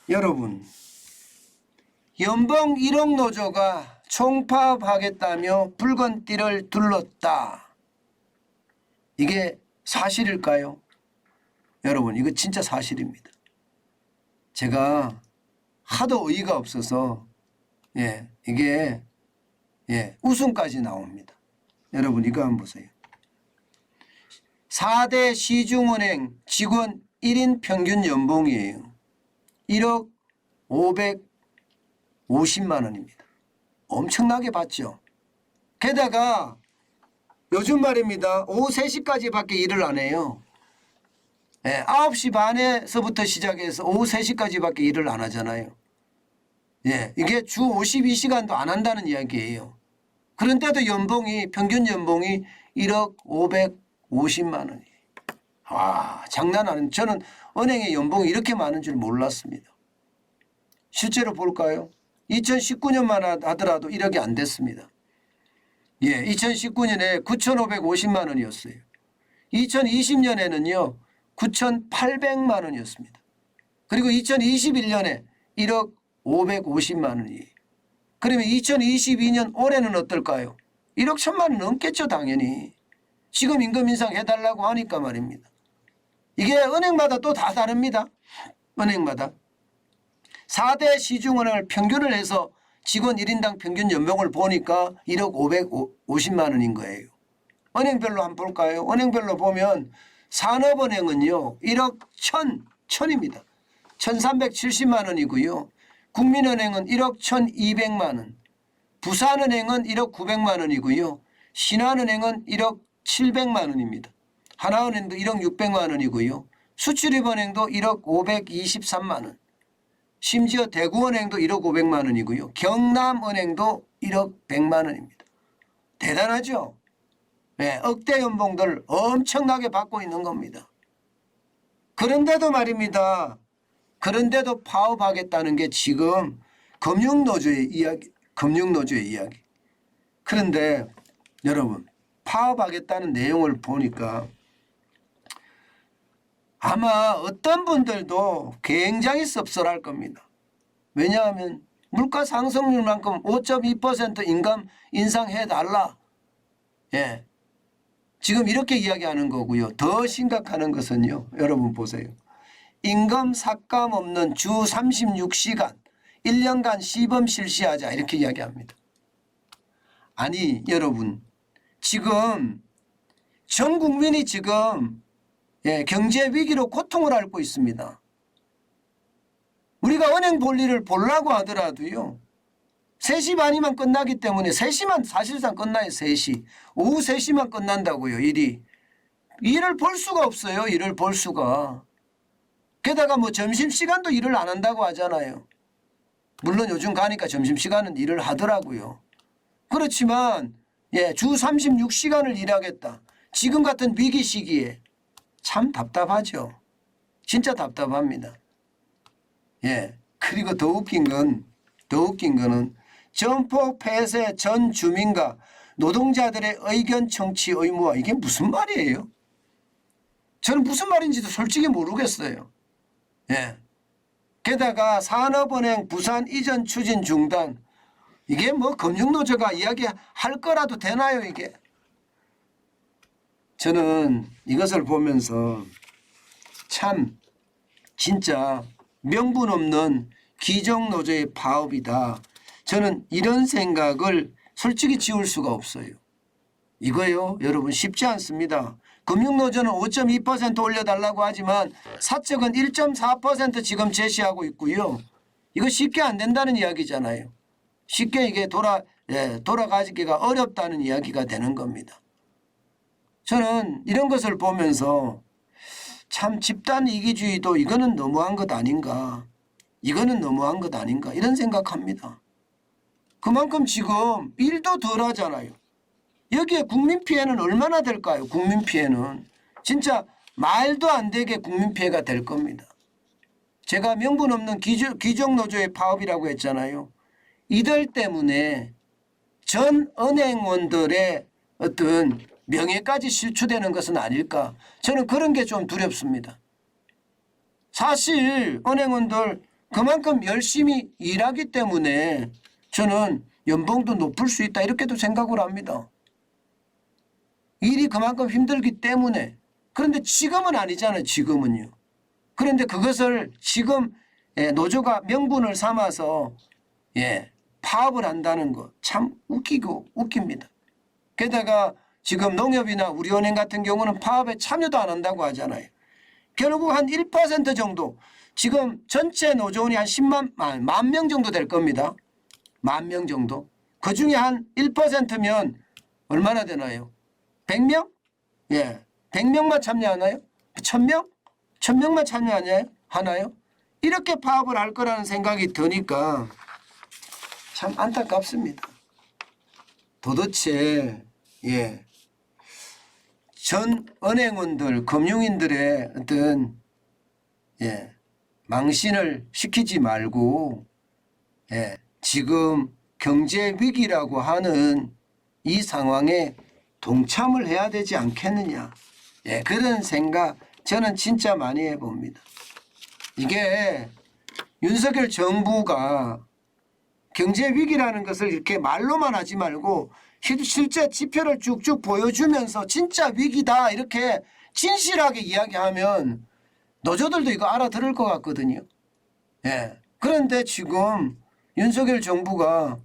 여러분, 연봉 1억 노조가 총파업하겠다며 붉은 띠를 둘렀다. 이게 사실일까요? 여러분, 이거 진짜 사실입니다. 제가 하도 어이가 없어서 이게 웃음까지 나옵니다. 여러분, 이거 한번 보세요. 4대 시중은행 직원 1인 평균 연봉이에요. 1억 550만 원입니다. 엄청나게 받죠. 게다가 요즘 말입니다. 오후 3시까지밖에 일을 안 해요. 9시 반에서부터 시작해서 오후 3시까지밖에 일을 안 하잖아요. 이게 주 52시간도 안 한다는 이야기예요. 그런데도 연봉이, 평균 연봉이 1억 550만 원이에요. 와, 장난 아닌. 저는 은행의 연봉이 이렇게 많은 줄 몰랐습니다. 실제로 볼까요? 2019년만 하더라도 1억이 안 됐습니다. 2019년에 9,550만 원이었어요. 2020년에는요, 9,800만 원이었습니다. 그리고 2021년에 1억 550만 원이에요. 그러면 2022년 올해는 어떨까요? 1억 1,000만 원 넘겠죠, 당연히. 지금 임금 인상 해달라고 하니까 말입니다. 이게 은행마다 또 다 다릅니다. 은행마다. 4대 시중은행을 평균을 해서 직원 1인당 평균 연봉을 보니까 1억 550만 원인 거예요. 은행별로 한번 볼까요? 은행별로 보면 산업은행은요, 1억 1,000입니다. 1,370만 원이고요. 국민은행은 1억 1,200만 원. 부산은행은 1억 900만 원이고요. 신한은행은 1억 700만 원입니다. 하나은행도 1억 600만 원이고요. 수출입은행도 1억 523만 원. 심지어 대구은행도 1억 500만 원이고요. 경남은행도 1억 100만 원입니다. 대단하죠? 억대 연봉들 엄청나게 받고 있는 겁니다. 그런데도 말입니다. 그런데도 파업하겠다는 게 지금 금융노조의 이야기. 그런데 여러분, 파업하겠다는 내용을 보니까 아마 어떤 분들도 굉장히 섭섭할 겁니다. 왜냐하면 물가 상승률만큼 5.2% 임금 인상해달라. 지금 이렇게 이야기하는 거고요. 더 심각한 것은요. 여러분 보세요. 임금 삭감 없는 주 36시간 1년간 시범 실시하자 이렇게 이야기합니다. 아니 여러분, 지금 전 국민이 지금 경제 위기로 고통을 앓고 있습니다. 우리가 은행 볼일을 보려고 하더라도요. 3시 반이면 끝나기 때문에 3시만 사실상 끝나요. 3시. 오후 3시만 끝난다고요. 일이. 일을 볼 수가 없어요. 일을 볼 수가. 게다가 뭐 점심시간도 일을 안 한다고 하잖아요. 물론 요즘 가니까 점심시간은 일을 하더라고요. 그렇지만 주 36시간을 일하겠다. 지금 같은 위기 시기에 참 답답하죠. 진짜 답답합니다. 그리고 더 웃긴 거는 점포 폐쇄 전 주민과 노동자들의 의견 청취 의무화. 이게 무슨 말이에요? 저는 무슨 말인지도 솔직히 모르겠어요. 게다가 산업은행 부산 이전 추진 중단. 이게 뭐 금융노조가 이야기할 거라도 되나요, 이게? 저는 이것을 보면서 참 진짜 명분 없는 기정노조의 파업이다. 저는 이런 생각을 솔직히 지울 수가 없어요. 이거요, 여러분 쉽지 않습니다. 금융노조는 5.2% 올려달라고 하지만 사측은 1.4% 지금 제시하고 있고요. 이거 쉽게 안 된다는 이야기잖아요. 쉽게 이게 돌아가기가 어렵다는 이야기가 되는 겁니다. 저는 이런 것을 보면서 참 집단 이기주의도 이거는 너무한 것 아닌가. 이거는 너무한 것 아닌가. 이런 생각합니다. 그만큼 지금 일도 덜 하잖아요. 여기에 국민 피해는 얼마나 될까요? 국민 피해는. 진짜 말도 안 되게 국민 피해가 될 겁니다. 제가 명분 없는 기종노조의 파업이라고 했잖아요. 이들 때문에 전 은행원들의 어떤 명예까지 실추되는 것은 아닐까. 저는 그런 게 좀 두렵습니다. 사실 은행원들 그만큼 열심히 일하기 때문에 저는 연봉도 높을 수 있다 이렇게도 생각을 합니다. 일이 그만큼 힘들기 때문에. 그런데 지금은 아니잖아요. 지금은요. 그런데 그것을 지금 노조가 명분을 삼아서 파업을 한다는 거 참 웃기고 웃깁니다. 게다가 지금 농협이나 우리은행 같은 경우는 파업에 참여도 안 한다고 하잖아요. 결국 한 1% 정도, 지금 전체 노조원이 한 10만 명 정도 될 겁니다. 10,000명 정도. 그중에 한 1%면 얼마나 되나요? 100명? 100명만 참여하나요? 1000명? 1000명만 참여하나요? 이렇게 파업을 할 거라는 생각이 드니까 참 안타깝습니다. 도대체 전 은행원들, 금융인들의 어떤 망신을 시키지 말고 지금 경제 위기라고 하는 이 상황에 동참을 해야 되지 않겠느냐. 그런 생각 저는 진짜 많이 해봅니다. 이게 윤석열 정부가 경제 위기라는 것을 이렇게 말로만 하지 말고 실제 지표를 쭉쭉 보여주면서 진짜 위기다 이렇게 진실하게 이야기하면 노조들도 이거 알아들을 것 같거든요. 그런데 지금 윤석열 정부가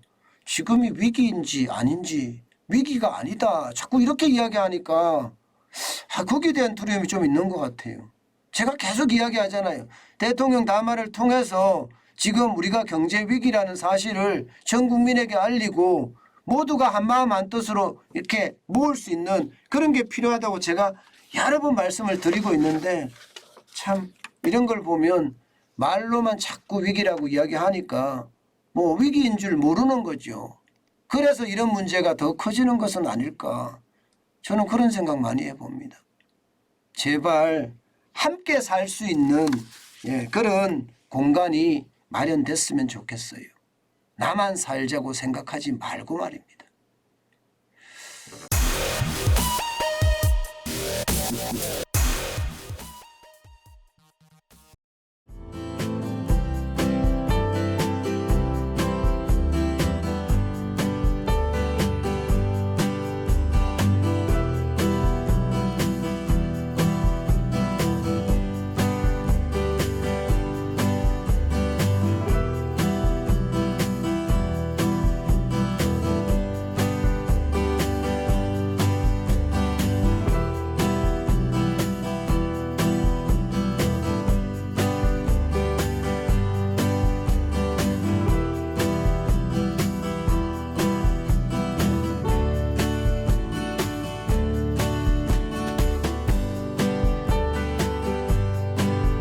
지금이 위기인지 아닌지, 위기가 아니다 자꾸 이렇게 이야기하니까 거기에 대한 두려움이 좀 있는 것 같아요. 제가 계속 이야기하잖아요. 대통령 담화를 통해서 지금 우리가 경제 위기라는 사실을 전 국민에게 알리고 모두가 한마음 한뜻으로 이렇게 모을 수 있는 그런 게 필요하다고 제가 여러 번 말씀을 드리고 있는데 참 이런 걸 보면 말로만 자꾸 위기라고 이야기하니까 뭐 위기인 줄 모르는 거죠. 그래서 이런 문제가 더 커지는 것은 아닐까. 저는 그런 생각 많이 해봅니다. 제발 함께 살 수 있는 그런 공간이 마련됐으면 좋겠어요. 나만 살자고 생각하지 말고 말입니다.